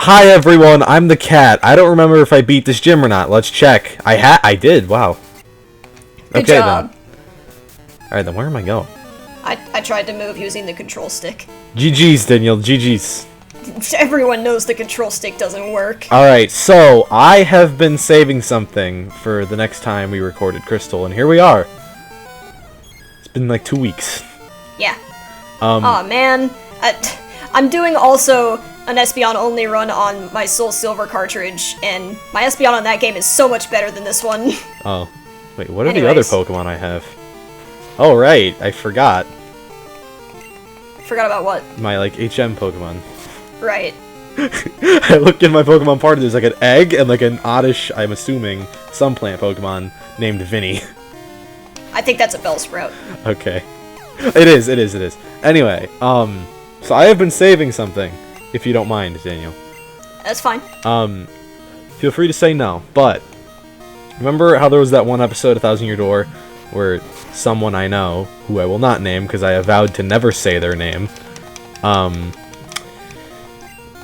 Hi everyone, I'm the cat. I don't remember if I beat this gym or not. Let's check. I did. Wow. Good job. Then. Alright, then where am I going? I tried to move using the control stick. GG's, Daniel. GG's. Everyone knows the control stick doesn't work. Alright, so I have been saving something for the next time we recorded Crystal, and here we are. It's been like 2 weeks. Yeah. Aw, man. I'm doing also an Espeon only run on my Soul Silver cartridge, and my Espeon on that game is so much better than this one. Oh. Wait, what are the other Pokemon I have? Oh, right. I forgot. Forgot about what? My, like, HM Pokemon. Right. I looked in my Pokemon party, there's like an egg and like an oddish, I'm assuming, some plant Pokemon named Vinny. I think that's a Bellsprout. Okay. It is. Anyway, so I have been saving something, if you don't mind, Daniel. That's fine. Feel free to say no, but remember how there was that one episode, 1,000 Year Door, where someone I know, who I will not name because I have vowed to never say their name,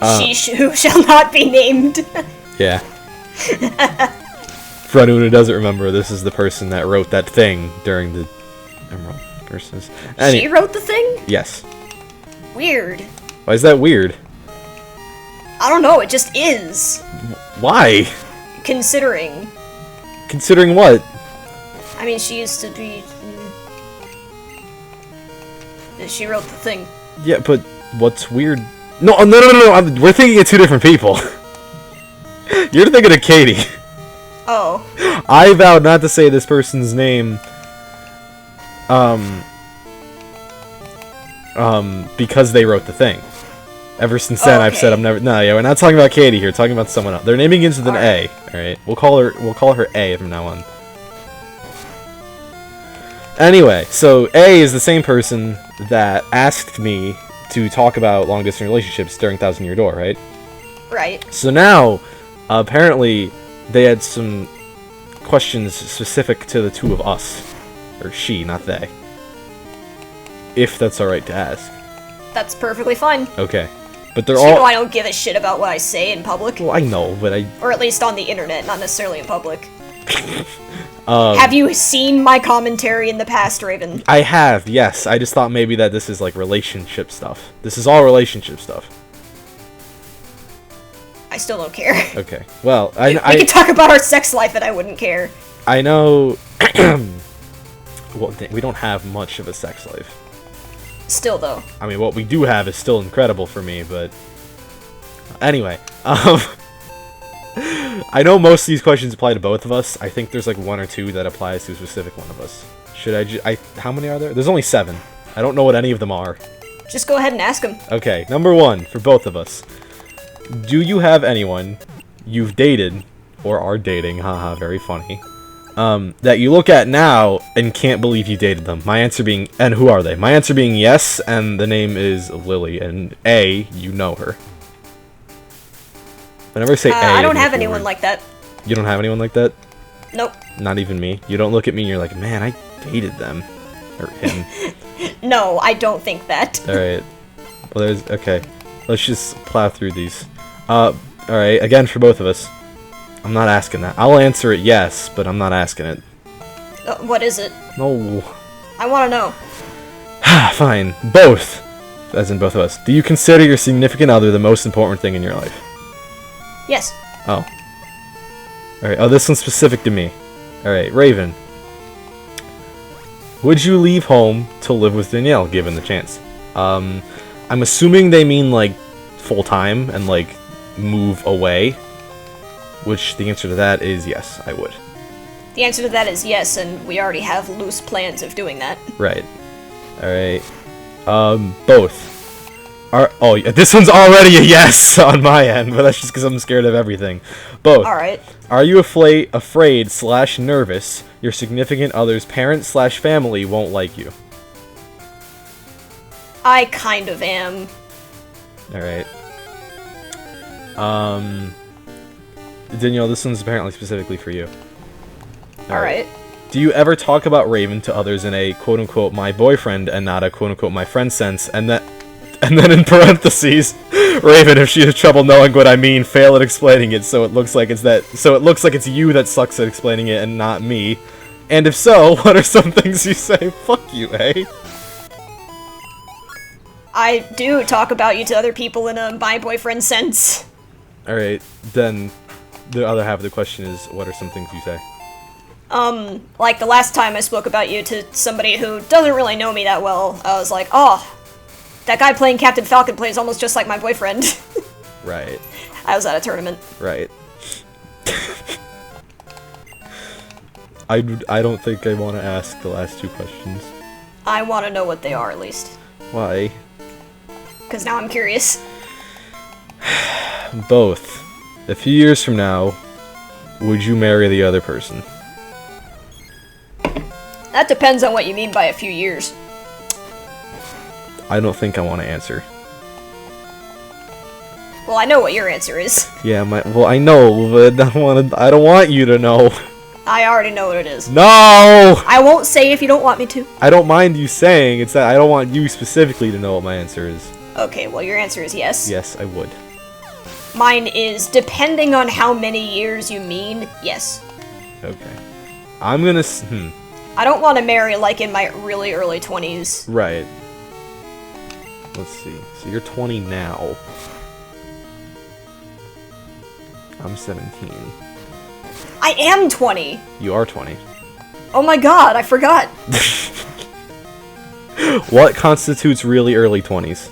who shall not be named. Yeah. For anyone who doesn't remember, this is the person that wrote that thing during the Emerald Versus. She wrote the thing? Yes. Weird. Why is that weird? I don't know, it just is. Why? Considering. Considering what? I mean, she used to be... She wrote the thing. Yeah, but what's weird? No, we're thinking of two different people. You're thinking of Katie. Oh. I vowed not to say this person's name, because they wrote the thing. Ever since then, I've said I'm never. No, yeah, we're not talking about Katie here. We're talking about someone else. Their name begins with an A. All right, we'll call her A from now on. Anyway, so A is the same person that asked me to talk about long-distance relationships during 1,000 Year Door, right? Right. So now, apparently, they had some questions specific to the two of us. Or she, not they. If that's alright to ask. That's perfectly fine. Okay. But they're You all... know I don't give a shit about what I say in public. Well, I know, but I... Or at least on the internet, not necessarily in public. Have you seen my commentary in the past, Raven? I have, yes. I just thought maybe that this is, like, relationship stuff. This is all relationship stuff. I still don't care. Okay. Well, we could talk about our sex life and I wouldn't care. I know... Well, we don't have much of a sex life. Still, though. I mean, what we do have is still incredible for me, but... Anyway, I know most of these questions apply to both of us. I think there's like one or two that applies to a specific one of us. Should how many are there? There's only 7. I don't know what any of them are. Just go ahead and ask them. Okay, number 1, for both of us. Do you have anyone you've dated, or are dating, haha, very funny, that you look at now and can't believe you dated them? My answer being, and who are they? My answer being yes, and the name is Lily, and A, you know her. Whenever I say A, I don't have anyone like that. You don't have anyone like that? Nope. Not even me? You don't look at me and you're like, man, I dated them. Or him. No, I don't think that. Alright. Well, there's... Okay. Let's just plow through these. Alright, again for both of us. I'm not asking that. I'll answer it yes, but I'm not asking it. What is it? No. I want to know. Fine. Both. As in both of us. Do you consider your significant other the most important thing in your life? Yes. Oh. Alright, oh, this one's specific to me. Alright, Raven. Would you leave home to live with Danielle, given the chance? I'm assuming they mean, like, full-time and, like, move away. Which, the answer to that is yes, I would. The answer to that is yes, and we already have loose plans of doing that. Right. Alright. Both. Oh, yeah, this one's already a yes on my end, but that's just because I'm scared of everything. Both. Alright. Are you afraid/nervous your significant other's parent/family won't like you? I kind of am. Alright. Danielle, this one's apparently specifically for you. Alright. Do you ever talk about Raven to others in a quote-unquote my boyfriend and not a quote-unquote my friend sense, and And then in parentheses, Raven, if she has trouble knowing what I mean, fail at explaining it so it looks like it's you that sucks at explaining it and not me. And if so, what are some things you say? Fuck you, eh? I do talk about you to other people in a my boyfriend sense. Alright, then the other half of the question is, what are some things you say? Like the last time I spoke about you to somebody who doesn't really know me that well, I was like, oh, that guy playing Captain Falcon plays almost just like my boyfriend. Right. I was at a tournament. Right. I don't think I want to ask the last two questions. I want to know what they are, at least. Why? Because now I'm curious. Both. A few years from now, would you marry the other person? That depends on what you mean by a few years. I don't think I want to answer. Well, I know what your answer is. Yeah, well, I know, but I don't want you to know. I already know what it is. No! I won't say if you don't want me to. I don't mind you saying, it's that I don't want you specifically to know what my answer is. Okay, well, your answer is yes. Yes, I would. Mine is, depending on how many years you mean, yes. Okay. I'm gonna I don't want to marry, like, in my really early 20s. Right. Let's see. So you're 20 now. I'm 17. I am 20! You are 20. Oh my god, I forgot! What constitutes really early 20s?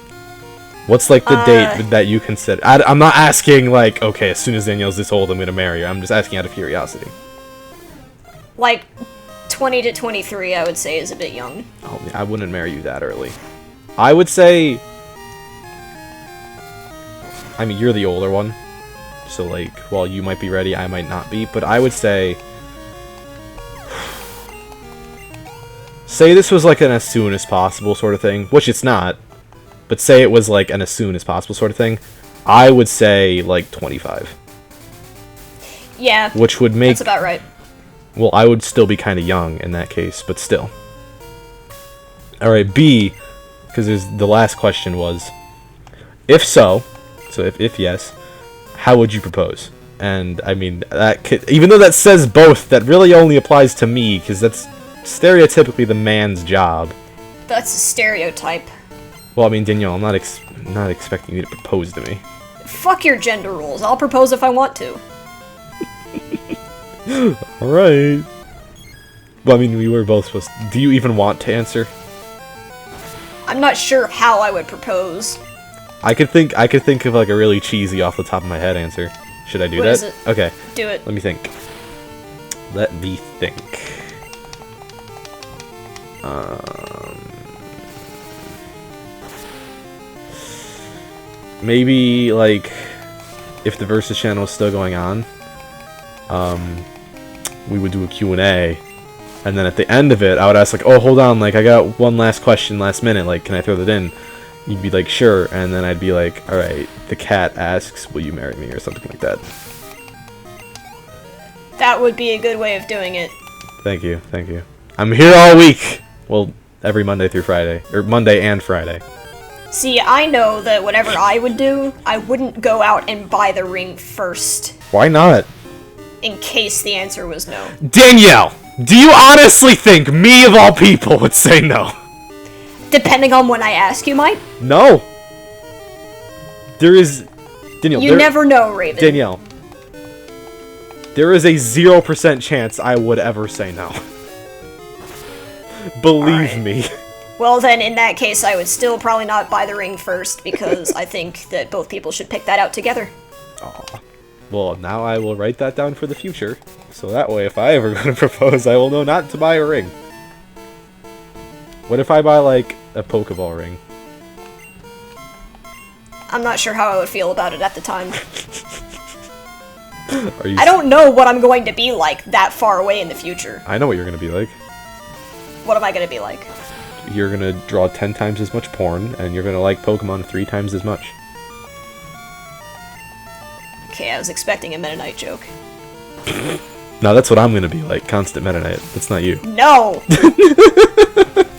What's, like, the date that you consider? I'm not asking, like, okay, as soon as Danielle's this old, I'm gonna marry her. I'm just asking out of curiosity. Like, 20 to 23, I would say, is a bit young. Oh, I wouldn't marry you that early. I would say... I mean, you're the older one. So, like, while you might be ready, I might not be. But I would say... Say this was, like, an as soon as possible sort of thing. Which it's not. But say it was, like, an as soon as possible sort of thing. I would say, like, 25. Yeah. Which would make... That's about right. Well, I would still be kind of young in that case, but still. Alright, B, because the last question was, if so if yes, how would you propose? And, I mean, that could, even though that says both, that really only applies to me, because that's stereotypically the man's job. That's a stereotype. Well, I mean, Danielle, I'm not expecting you to propose to me. Fuck your gender rules. I'll propose if I want to. Alright. Well, I mean, we were both supposed to... Do you even want to answer? I'm not sure how I would propose. I could think of, like, a really cheesy off the top of my head answer. Should I do that? What is it? Okay. Do it. Let me think. Maybe, like, if the Versus channel is still going on, we would do a Q&A, and then at the end of it, I would ask, like, oh, hold on, like, I got one last question last minute, like, can I throw that in? You'd be like, sure, and then I'd be like, alright, the cat asks, will you marry me, or something like that. That would be a good way of doing it. Thank you. I'm here all week! Well, every Monday through Friday, or Monday and Friday. See, I know that whatever I would do, I wouldn't go out and buy the ring first. Why not? In case the answer was no. Danielle! Do you honestly think me, of all people, would say no? Depending on when I ask, you might. No! There is... Danielle, You never know, Raven. Danielle. There is a 0% chance I would ever say no. Believe me. Well then, in that case, I would still probably not buy the ring first, because I think that both people should pick that out together. Aw. Well, now I will write that down for the future. So that way, if I ever go to propose, I will know not to buy a ring. What if I buy, like, a Pokeball ring? I'm not sure how I would feel about it at the time. Are you I don't know what I'm going to be like that far away in the future. I know what you're gonna be like. What am I going to be like? You're gonna draw 10 times as much porn, and you're gonna like Pokemon 3 times as much. Okay, I was expecting a Meta Knight joke. No, that's what I'm gonna be like, constant Meta Knight. That's not you. No!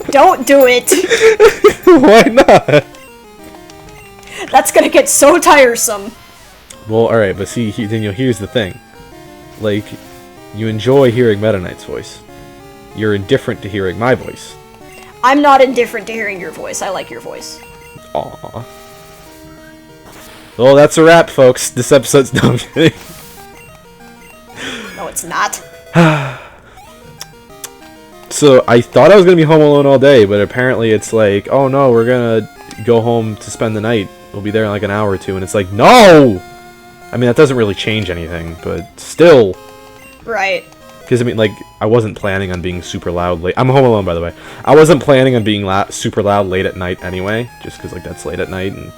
Don't do it! Why not? That's gonna get so tiresome. Well, alright, but see, Daniel, here's the thing. Like, you enjoy hearing Meta Knight's voice. You're indifferent to hearing my voice. I'm not indifferent to hearing your voice. I like your voice. Aww. Well, that's a wrap, folks. This episode's done. No, it's not. So, I thought I was going to be home alone all day, but apparently it's like, oh no, we're going to go home to spend the night. We'll be there in like an hour or two, and it's like, no! I mean, that doesn't really change anything, but still. Right. Because, I mean, like, I wasn't planning on being super loud late. I'm home alone, by the way. I wasn't planning on being super loud late at night anyway, just because, like, that's late at night, and...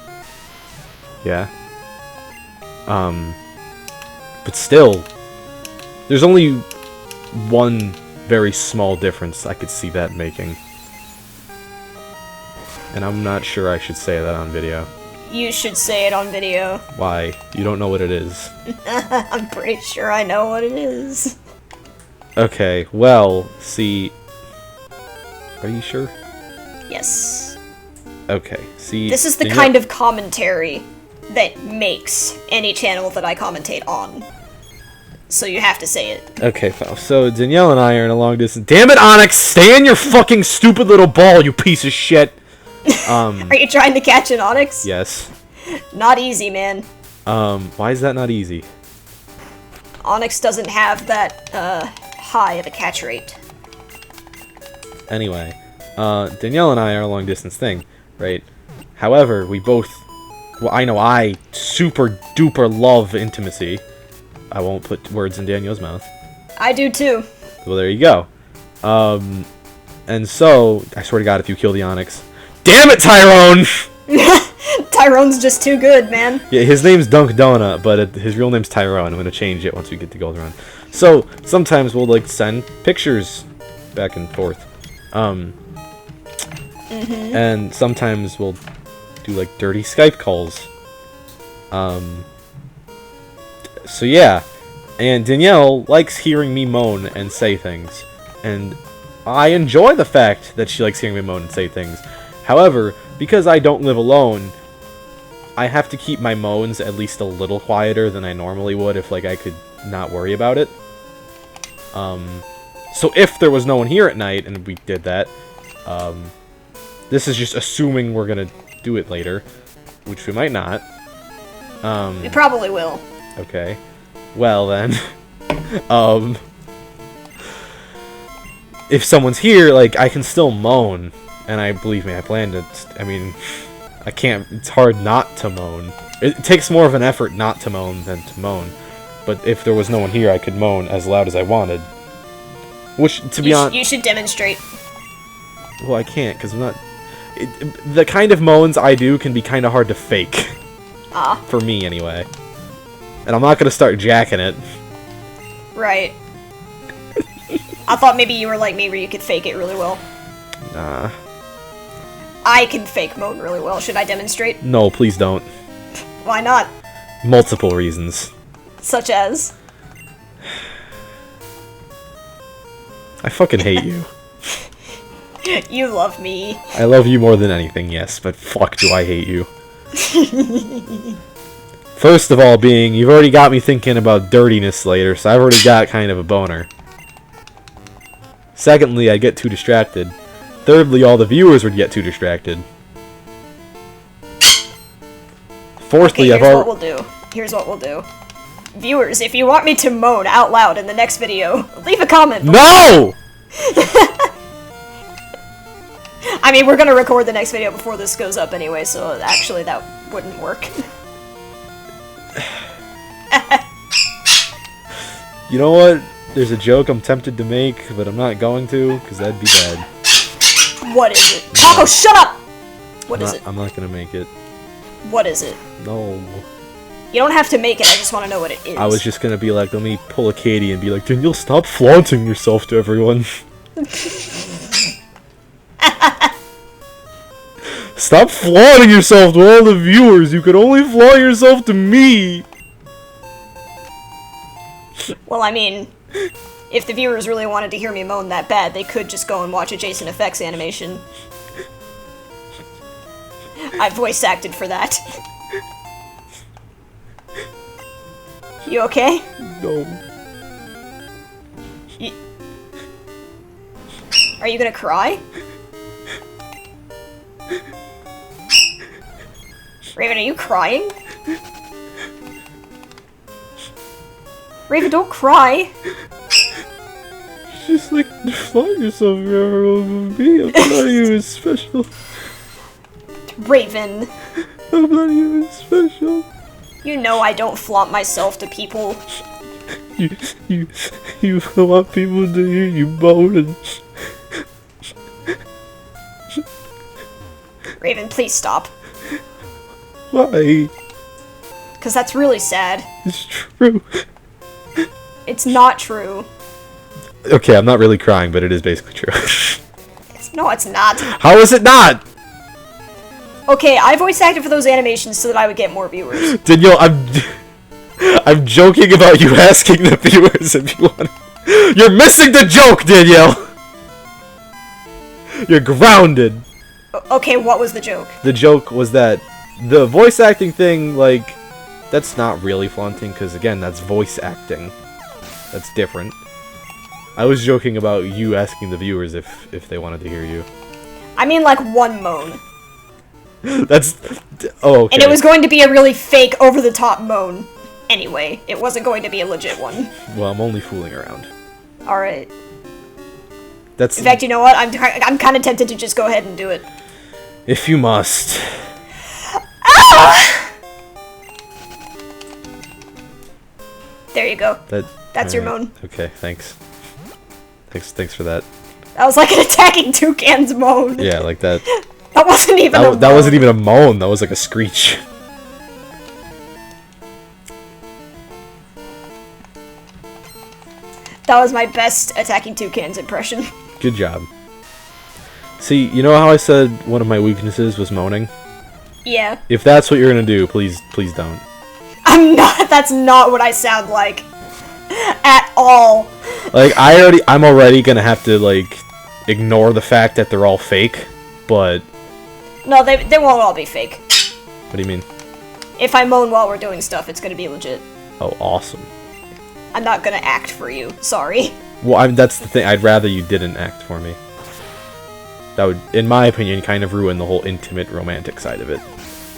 yeah. But still, there's only one very small difference I could see that making. And I'm not sure I should say that on video. You should say it on video. Why? You don't know what it is. I'm pretty sure I know what it is. Okay, well, see... Are you sure? Yes. Okay, see... This is the kind of commentary that makes any channel that I commentate on. So you have to say it. Okay, so Danielle and I are in a long distance... Damn it, Onyx! Stay in your fucking stupid little ball, you piece of shit! Are you trying to catch an Onyx? Yes. Not easy, man. Why is that not easy? Onyx doesn't have that, high of a catch rate. Anyway, Danielle and I are a long distance thing, right? However, we both... Well, I know I super duper love intimacy. I won't put words in Danielle's mouth. I do too. Well, there you go. And so, I swear to God, if you kill the Onyx... Damn it, Tyrone! Tyrone's just too good, man. Yeah, his name's Dunk Donut, but his real name's Tyrone. I'm gonna change it once we get to Gold Run. So, sometimes we'll, like, send pictures back and forth. And sometimes we'll do, like, dirty Skype calls. So yeah. And Danielle likes hearing me moan and say things. And I enjoy the fact that she likes hearing me moan and say things. However, because I don't live alone, I have to keep my moans at least a little quieter than I normally would if, like, I could not worry about it. So if there was no one here at night and we did that, this is just assuming we're gonna do it later, which we might not. We probably will. Okay. Well then, if someone's here, like, I can still moan, and believe me, I planned it. I mean, I can't, it's hard not to moan. It takes more of an effort not to moan than to moan. But if there was no one here, I could moan as loud as I wanted. Which, to be honest... You should demonstrate. Well, I can't, because I'm not... the kind of moans I do can be kind of hard to fake. Ah. For me, anyway. And I'm not going to start jacking it. Right. I thought maybe you were like me where you could fake it really well. Nah. I can fake moan really well. Should I demonstrate? No, please don't. Why not? Multiple reasons. Such as? I fucking hate you. You love me. I love you more than anything, yes, but fuck do I hate you. First of all being, you've already got me thinking about dirtiness later, so I've already got kind of a boner. Secondly, I get too distracted. Thirdly, all the viewers would get too distracted. Fourthly, okay, here's what we'll do. Viewers, if you want me to moan out loud in the next video, leave a comment. No! I mean, we're gonna record the next video before this goes up anyway, so actually that wouldn't work. You know what? There's a joke I'm tempted to make, but I'm not going to, because that'd be bad. What is it? Oh, shut up! What is it? I'm not gonna make it. What is it? No. You don't have to make it, I just want to know what it is. I was just gonna be like, let me pull a Katie and be like, Daniel, stop flaunting yourself to everyone. Stop flaunting yourself to all the viewers. You could only flaunt yourself to me. Well, I mean, if the viewers really wanted to hear me moan that bad, they could just go and watch a Jason Effects animation. I voice acted for that. You okay? No. Are you gonna cry? Raven, are you crying? Raven, don't cry! Just like define yourself over me. I'm not even special. Raven. I'm not even special. You know I don't flaunt myself to people. You want people to hear you moan. Raven, please stop. Why? Because that's really sad. It's true. It's not true. Okay, I'm not really crying, but it is basically true. No, it's not. How is it not? Okay, I voice acted for those animations so that I would get more viewers. Danielle, I'm joking about you asking the viewers if you want. You're missing the joke, Danielle. You're grounded. Okay, what was the joke? The joke was that the voice acting thing, like, that's not really flaunting, because again, that's voice acting. That's different. I was joking about you asking the viewers if they wanted to hear you. I mean, like, one moan. That's... Oh, okay. And it was going to be a really fake, over-the-top moan. Anyway, it wasn't going to be a legit one. Well, I'm only fooling around. Alright. That's... In fact, you know what? I'm kind of tempted to just go ahead and do it. If you must. Ah! There you go. That's your moan. Okay, thanks. Thanks for that. That was like an attacking toucan's moan. Yeah, like that. That wasn't even a moan. That wasn't even a moan. That was like a screech. That was my best attacking toucan's impression. Good job. See, you know how I said one of my weaknesses was moaning? Yeah. If that's what you're gonna do, please don't. I'm not. That's not what I sound like. At all. Like, I'm already gonna have to, like, ignore the fact that they're all fake, but... No, they won't all be fake. What do you mean? If I moan while we're doing stuff, it's gonna be legit. Oh, awesome. I'm not gonna act for you. Sorry. Well, that's the thing. I'd rather you didn't act for me. That would, in my opinion, kind of ruin the whole intimate, romantic side of it.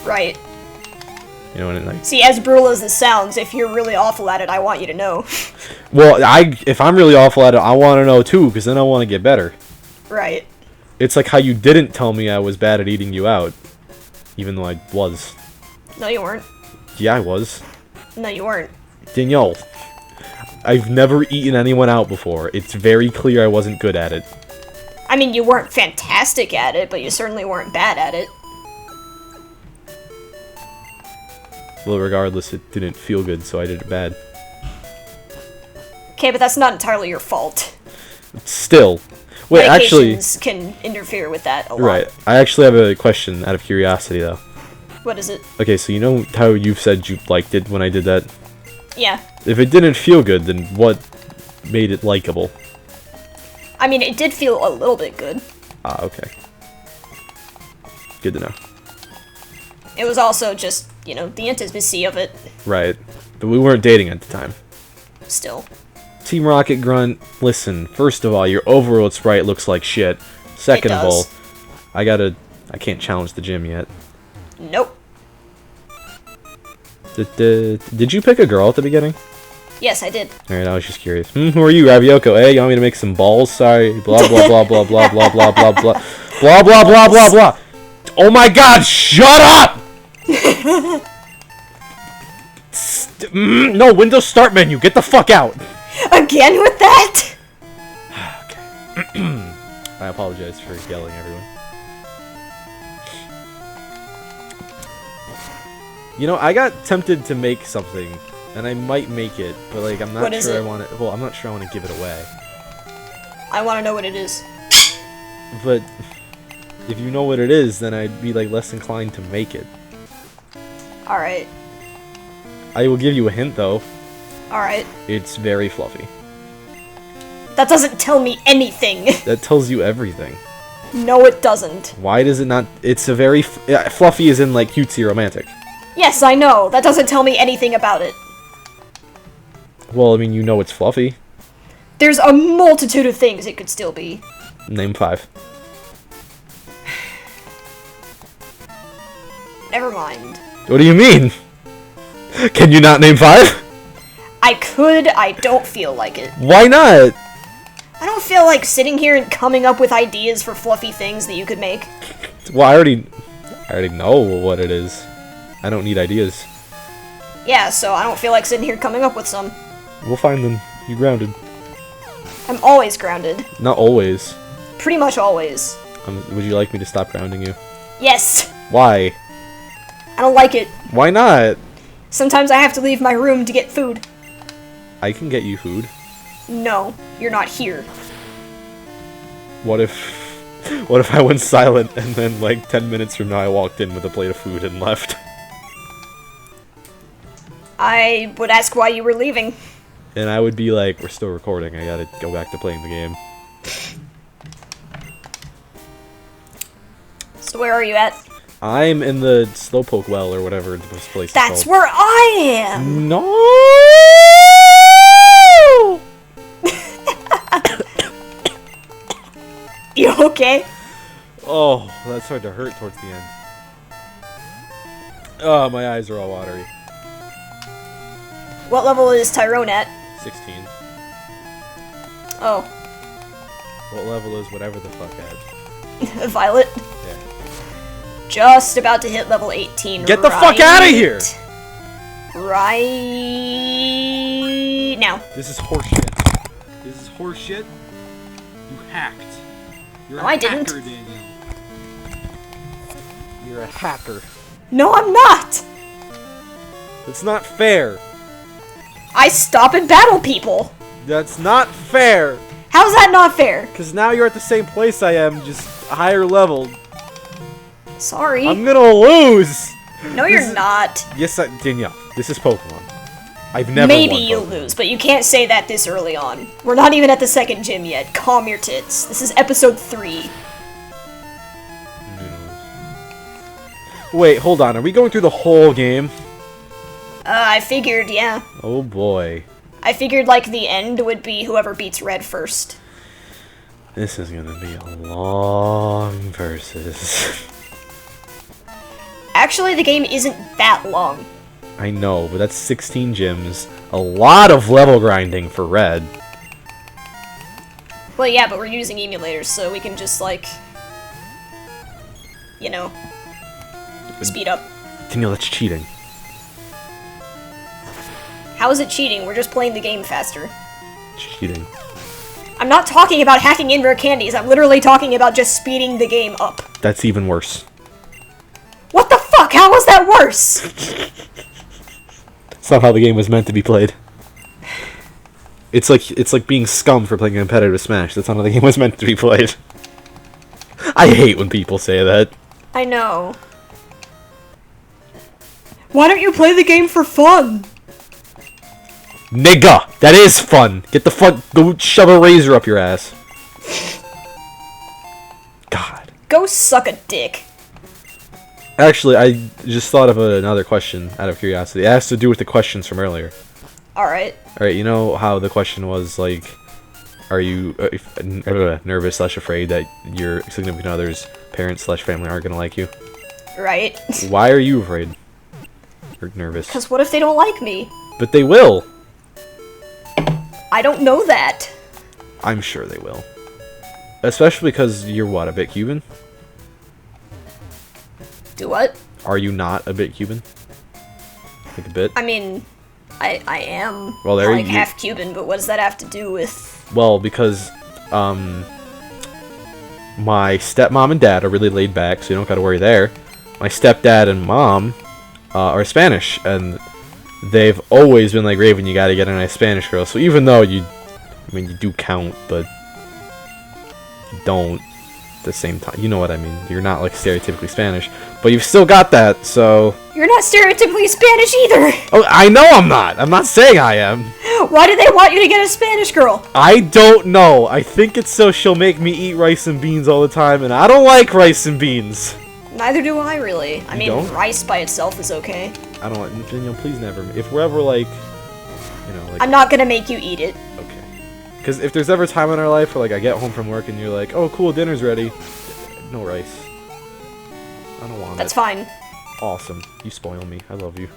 Right. You know what I mean? Like, see, as brutal as this sounds, if you're really awful at it, I want you to know. Well, if I'm really awful at it, I want to know too, because then I want to get better. Right. It's like how you didn't tell me I was bad at eating you out, even though I was. No, you weren't. Yeah, I was. No, you weren't. Danielle, I've never eaten anyone out before. It's very clear I wasn't good at it. I mean, you weren't fantastic at it, but you certainly weren't bad at it. Well, regardless, it didn't feel good, so I did it bad. Okay, but that's not entirely your fault. Still. Wait, actually... Medications can interfere with that a lot. Right. I actually have a question out of curiosity, though. What is it? Okay, so you know how you've said you liked it when I did that? Yeah. If it didn't feel good, then what made it likable? I mean, it did feel a little bit good. Ah, okay. Good to know. It was also just, you know, the intimacy of it. Right. But we weren't dating at the time. Still. Team Rocket Grunt, listen, first of all, your overworld sprite looks like shit. Second of all, I can't challenge the gym yet. Nope. Did you pick a girl at the beginning? Yes, I did. Alright, I was just curious. Who are you, Ravioko? Eh? You want me to make some balls? Sorry. Blah, blah, blah, blah, blah, blah, blah, blah, blah. Blah, blah, blah, blah, blah. Oh my god, shut up! No, Windows Start menu, get the fuck out! Again with that? Okay. I apologize for yelling, everyone. You know, I got tempted to make something, and I might make it, but like I'm not sure I want it. Well, I'm not sure I want to give it away. I want to know what it is. But if you know what it is, then I'd be like less inclined to make it. All right. I will give you a hint though. All right. It's very fluffy. That doesn't tell me anything. That tells you everything. No, it doesn't. Why does it not? It's a very fluffy, as in like cutesy romantic. Yes, I know. That doesn't tell me anything about it. Well, I mean, you know it's fluffy. There's a multitude of things it could still be. Name 5. Never mind. What do you mean? Can you not name 5? I could, I don't feel like it. Why not? I don't feel like sitting here and coming up with ideas for fluffy things that you could make. Well, I already know what it is. I don't need ideas. Yeah, so I don't feel like sitting here coming up with some. We'll find them. You grounded. I'm always grounded. Not always. Pretty much always. Would you like me to stop grounding you? Yes! Why? I don't like it. Why not? Sometimes I have to leave my room to get food. I can get you food. No, you're not here. What if I went silent and then like 10 minutes from now I walked in with a plate of food and left? I would ask why you were leaving. And I would be like, we're still recording, I gotta go back to playing the game. So where are you at? I'm in the Slowpoke well or whatever this place is called. That's where I am! No! You okay? Oh, that started to hurt towards the end. Oh, my eyes are all watery. What level is Tyrone at? 16. Oh. What level is whatever the fuck at? Violet. Yeah. Just about to hit level 18. Get the fuck out of here! Right now. This is horseshit. This is horseshit. You hacked. You're No, I didn't. Hacker, Daniel. You're a hacker. No, I'm not! It's not fair. I stop and battle people! That's not fair. How's that not fair? Because now you're at the same place I am, just higher level. Sorry. I'm gonna lose! No, you're not. Yes, Danielle, this is Pokemon. I've never Maybe won you'll Pokemon. lose, but you can't say that this early on. We're not even at the second gym yet. Calm your tits. This is episode 3. Wait, hold on. Are we going through the whole game? I figured, yeah. Oh boy. I figured, like, the end would be whoever beats Red first. This is gonna be a long versus. Actually, the game isn't that long. I know, but that's 16 gyms. A lot of level grinding for Red. Well, yeah, but we're using emulators, so we can just, like, you know, speed up. Danielle, that's cheating. How is it cheating? We're just playing the game faster. Cheating. I'm not talking about hacking in rare candies. I'm literally talking about just speeding the game up. That's even worse. What the fuck? How was that worse? It's not how the game was meant to be played. It's like being scum for playing competitive Smash. That's not how the game was meant to be played. I hate when people say that. I know. Why don't you play the game for fun? Nigga, that is fun. Get the fuck, go shove a razor up your ass. God. Go suck a dick. Actually, I just thought of another question out of curiosity. It has to do with the questions from earlier. Alright. Alright, you know how the question was, like, are you nervous / afraid that your significant other's parents / family aren't gonna like you? Right. Why are you afraid? Or nervous? Because what if they don't like me? But they will! I don't know that. I'm sure they will. Especially because you're what, a bit Cuban? Do what? Are you not a bit Cuban? Like a bit? I mean, I am Well, there like you- half Cuban, but what does that have to do with... Well, because, my stepmom and dad are really laid back, so you don't gotta worry there. My stepdad and mom, are Spanish, and they've always been like, Raven, you gotta get a nice Spanish girl. So even though you do count, but you don't at the same time. You know what I mean. You're not, like, stereotypically Spanish, but you've still got that, so... You're not stereotypically Spanish either! Oh, I know I'm not! I'm not saying I am! Why do they want you to get a Spanish girl? I don't know. I think it's so she'll make me eat rice and beans all the time, and I don't like rice and beans. Neither do I, really. I mean, don't? rice by itself is okay. I don't want... Daniel, please never... If we're ever, like... You know, like... I'm not gonna make you eat it. Okay. Because if there's ever time in our life where, like, I get home from work and you're like, oh, cool, dinner's ready. No rice. I don't want it. That's fine. Awesome. You spoil me. I love you.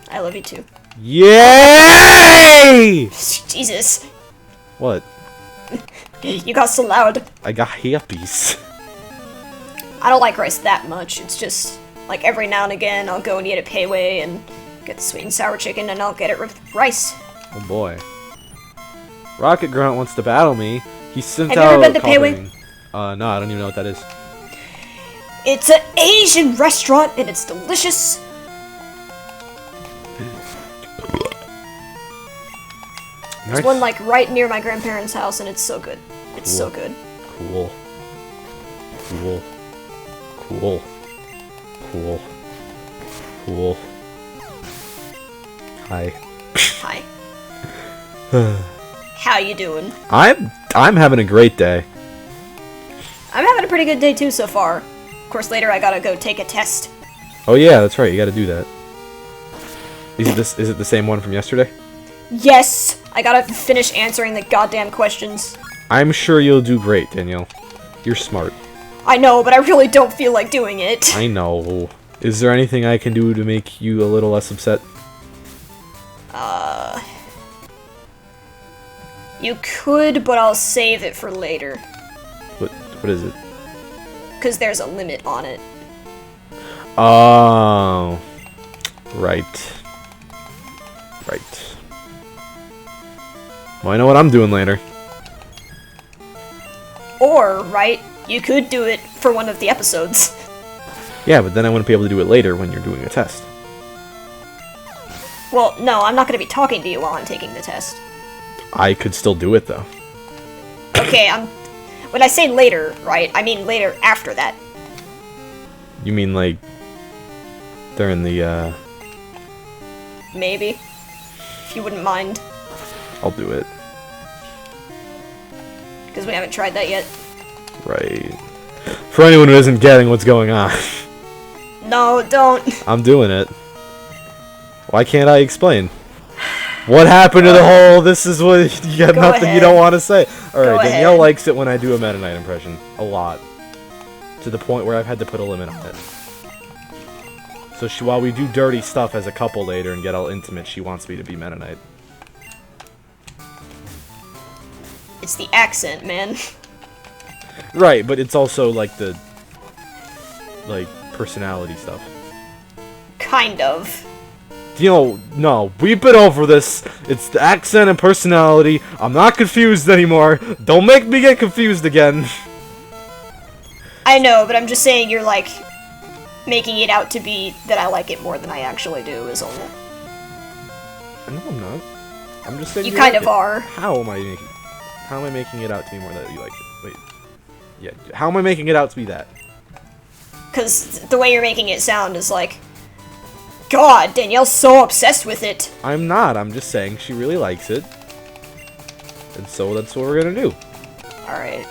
I love you too. Yay! Jesus. What? You got so loud. I got herpes. I don't like rice that much. It's just, like, every now and again I'll go and eat at Payway and get the sweet and sour chicken and I'll get it with rice. Oh boy. Rocket Grunt wants to battle me. He sent Have you out ever been to coughing. No, I don't even know what that is. It's an Asian restaurant and it's delicious. There's one, like, right near my grandparents' house and it's so good. It's so good. Cool. Cool. Cool. Cool. Cool. Hi. Hi. How you doing? I'm having a great day. I'm having a pretty good day too so far. Of course, later I gotta go take a test. Oh yeah, that's right. You gotta do that. Is it the same one from yesterday? Yes! I gotta finish answering the goddamn questions. I'm sure you'll do great, Danielle. You're smart. I know, but I really don't feel like doing it. I know. Is there anything I can do to make you a little less upset? You could, but I'll save it for later. What is it? Because there's a limit on it. Oh. Right. Right. Well, I know what I'm doing later. Or, right, you could do it for one of the episodes. Yeah, but then I wouldn't be able to do it later when you're doing a test. Well, no, I'm not going to be talking to you while I'm taking the test. I could still do it, though. Okay, when I say later, right, I mean later after that. You mean, like, during the, Maybe. If you wouldn't mind. I'll do it. Because we haven't tried that yet. Right. For anyone who isn't getting what's going on. No, don't. I'm doing it. Why can't I explain? What happened to the whole, this is what, you got Go nothing ahead. you don't want to say. Go Alright, Danielle ahead. likes it when I do a Meta Knight impression. A lot. To the point where I've had to put a limit on it. So while we do dirty stuff as a couple later and get all intimate, she wants me to be Meta Knight. It's the accent, man. Right, but it's also like the, like, personality stuff. Kind of. You know, no, we've been over this. It's the accent and personality. I'm not confused anymore. Don't make me get confused again. I know, but I'm just saying you're, like, making it out to be that I like it more than I actually do is all. No, I'm not. I'm just saying You kind like of it. are. How am I making it out to be more that you like it? Wait. Yeah, how am I making it out to be that? Because the way you're making it sound is like, God, Danielle's so obsessed with it. I'm not. I'm just saying she really likes it. And so that's what we're gonna do. Alright.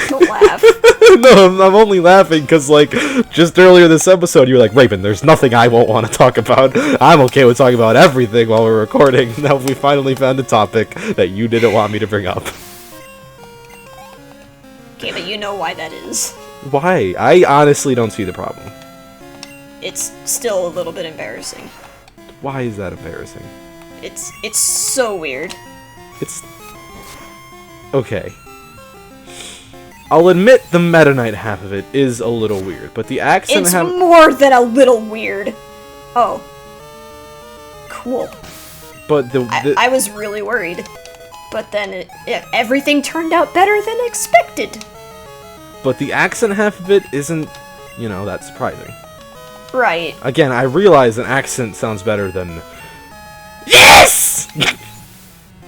Don't laugh. No, I'm only laughing because, like, just earlier this episode, you were like, Raven, there's nothing I won't want to talk about. I'm okay with talking about everything while we're recording. Now we finally found a topic that you didn't want me to bring up. Okay, but you know why that is. Why? I honestly don't see the problem. It's still a little bit embarrassing. Why is that embarrassing? It's so weird. It's... Okay. I'll admit the Meta Knight half of it is a little weird, but the accent It's half... more than a little weird. Oh. Cool. But I was really worried. But then everything turned out better than expected. But the accent half of it isn't, you know, that surprising. Right. Again, I realize an accent sounds better than... Yes!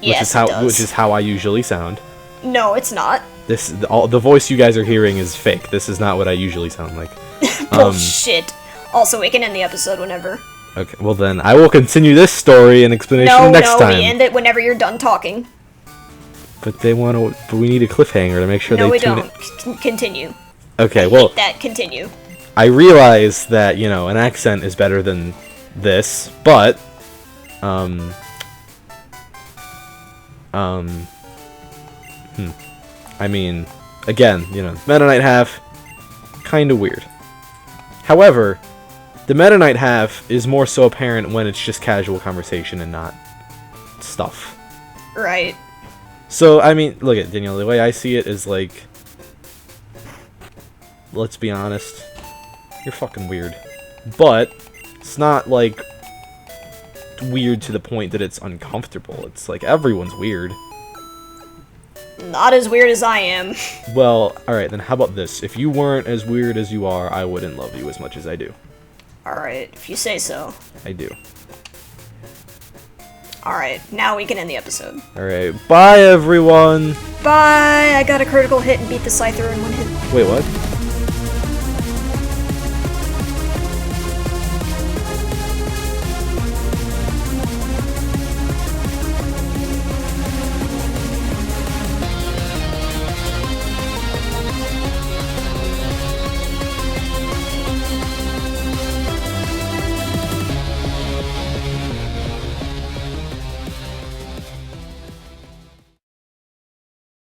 Yes, it does. Which is how I usually sound. No, it's not. The voice you guys are hearing is fake. This is not what I usually sound like. Bullshit. Also, we can end the episode whenever. Okay, well then, I will continue this story and explanation next time. We end it whenever you're done talking. But they want to. But we need a cliffhanger to make sure No, they we tune don't. it. Continue. Okay, well, That continue. I realize that, you know, an accent is better than this, but I mean, again, you know, Meta Knight half, kind of weird. However, the Meta Knight half is more so apparent when it's just casual conversation and not stuff. Right. So, I mean, look at Danielle, the way I see it is like, let's be honest, you're fucking weird. But, it's not like weird to the point that it's uncomfortable. It's like, everyone's weird. Not as weird as I am. Well, alright, then how about this? If you weren't as weird as you are, I wouldn't love you as much as I do. Alright, if you say so. I do. Alright, now we can end the episode. Alright, bye everyone! Bye! I got a critical hit and beat the Scyther in one hit. Wait, what?